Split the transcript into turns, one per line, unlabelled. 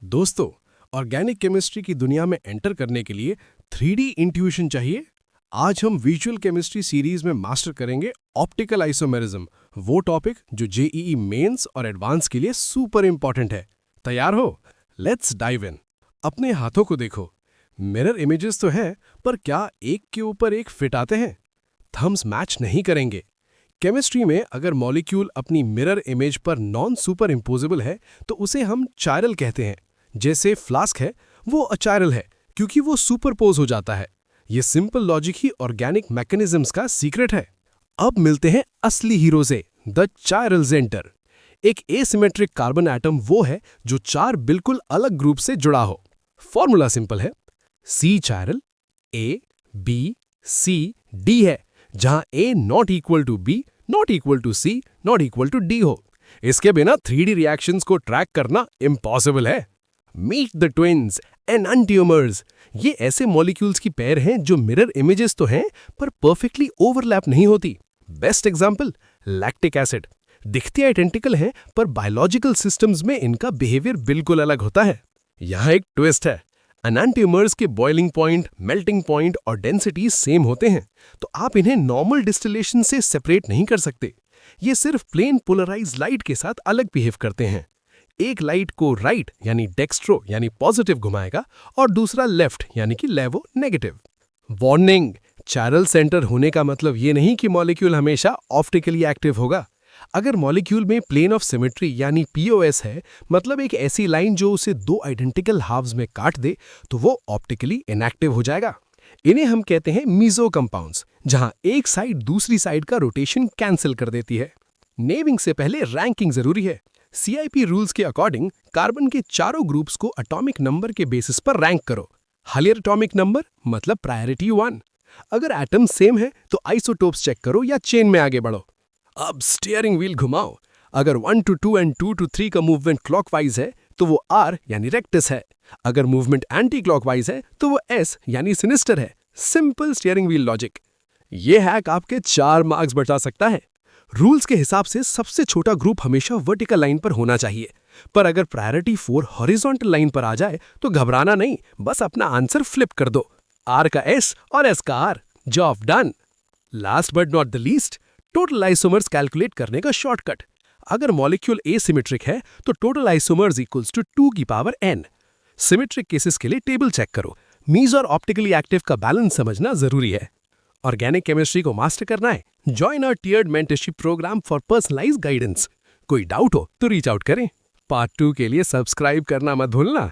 दोस्तों, organic chemistry की दुनिया में एंटर करने के लिए 3D इंट्यूशन चाहिए। आज हम विजुअल केमिस्ट्री सीरीज में मास्टर करेंगे ऑप्टिकल आइसोमेरिज्म, वो टॉपिक जो जेईई मेंस और एडवांस के लिए सुपर इंपॉर्टेंट है। तैयार हो? Let's dive in. अपने हाथों को देखो, मिरर इमेजेस तो हैं, पर क्या एक के ऊपर एक फिट आते हैं? थम्स मैच नहीं करेंगे। केमिस्ट्री में अगर मॉलिक्यूल अपनी मिरर इमेज पर नॉन सुपर इम्पोजेबल है तो उसे हम चायरल कहते हैं। जैसे फ्लास्क है, वो अचायरल है क्योंकि वो सुपरपोज हो जाता है। ये सिंपल लॉजिक ही ऑर्गेनिक मैकेनिज्म्स का सीक्रेट है। अब मिलते हैं असली हीरो से, द चायरल सेंटर। एक एसिमेट्रिक कार्बन एटम वो है जो चार बिल्कुल अलग ग्रुप से जुड़ा हो। फॉर्मूला सिंपल है, सी चायरल ए बी सी डी है, जहां A not equal to B, not equal to C, not equal to D हो। इसके बिना 3D रिएक्शंस को ट्रैक करना इम्पॉसिबल है। Meet the twins enantiomers. ये ऐसे मॉलिक्यूल्स की पेयर हैं जो मिरर इमेजेस तो हैं पर परफेक्टली ओवरलैप नहीं होती। Best example lactic acid. दिखते आइडेंटिकल हैं पर बायोलॉजिकल सिस्टम्स में इनका बिहेवियर बिल्कुल अलग होता है। यहाँ एक ट्विस्ट है, एनंटियोमर्स के बॉइलिंग पॉइंट, मेल्टिंग पॉइंट और डेंसिटी सेम होते हैं, तो आप इन्हें नॉर्मल डिस्टिलेशन से सेपरेट नहीं कर सकते। ये सिर्फ प्लेन पोलराइज्ड लाइट के साथ अलग बिहेव करते हैं। एक लाइट को राइट यानी डेक्स्ट्रो यानी पॉजिटिव घुमाएगा और दूसरा लेफ्ट यानी कि लेवो नेगेटिव। वार्निंग, चायरल सेंटर होने का मतलब ये नहीं कि मॉलिक्यूल हमेशा ऑप्टिकली एक्टिव होगा। अगर मॉलिक्यूल में प्लेन ऑफ सिमेट्री यानी पीओएस है, मतलब एक ऐसी लाइन जो उसे दो आइडेंटिकल हाफ्स में काट दे, तो वो ऑप्टिकली इनएक्टिव हो जाएगा। इन्हें हम कहते हैं मीजो कंपाउंड्स, जहां एक साइड दूसरी साइड का रोटेशन कैंसिल कर देती है। नेमिंग से पहले रैंकिंग जरूरी है। सीआईपी रूल्स के अकॉर्डिंग कार्बन के चारों ग्रुप्स को एटॉमिक नंबर के बेसिस पर रैंक करो। हायर एटॉमिक नंबर मतलब प्रायोरिटी 1। अगर एटम सेम है तो आइसोटोप्स चेक करो या चेन में आगे बढ़ो। अब स्टीयरिंग व्हील घुमाओ। अगर 1 to 2 एंड 2 to 3 का मूवमेंट क्लॉकवाइज है तो वो आर यानी रेक्टस है। अगर मूवमेंट एंटी क्लॉकवाइज है तो वो एस यानी सिनिस्टर है। Simple steering wheel logic. ये हैक आपके 4 मार्क्स बचा सकता है। रूल्स के हिसाब से सबसे छोटा ग्रुप हमेशा वर्टिकल लाइन पर होना चाहिए, पर अगर प्रायोरिटी 4 हॉरिजॉन्टल लाइन पर आ जाए तो घबराना नहीं, बस अपना आंसर फ्लिप कर दो। आर का एस और एस का R. Job done. Last but not the least, total isomers calculate करने का शॉर्टकट। अगर मॉलिक्यूल एसिमेट्रिक है तो टोटल आइसोमर्स इक्वल्स टू 2 की पावर n। सिमेट्रिक केसेस के लिए टेबल चेक करो। मीज और ऑप्टिकली एक्टिव का बैलेंस समझना जरूरी है। ऑर्गेनिक केमिस्ट्री को मास्टर करना है? Join our tiered mentorship program for personalized guidance. कोई डाउट हो तो रीच आउट करें। पार्ट 2 के लिए सब्सक्राइब करना मत भूलना।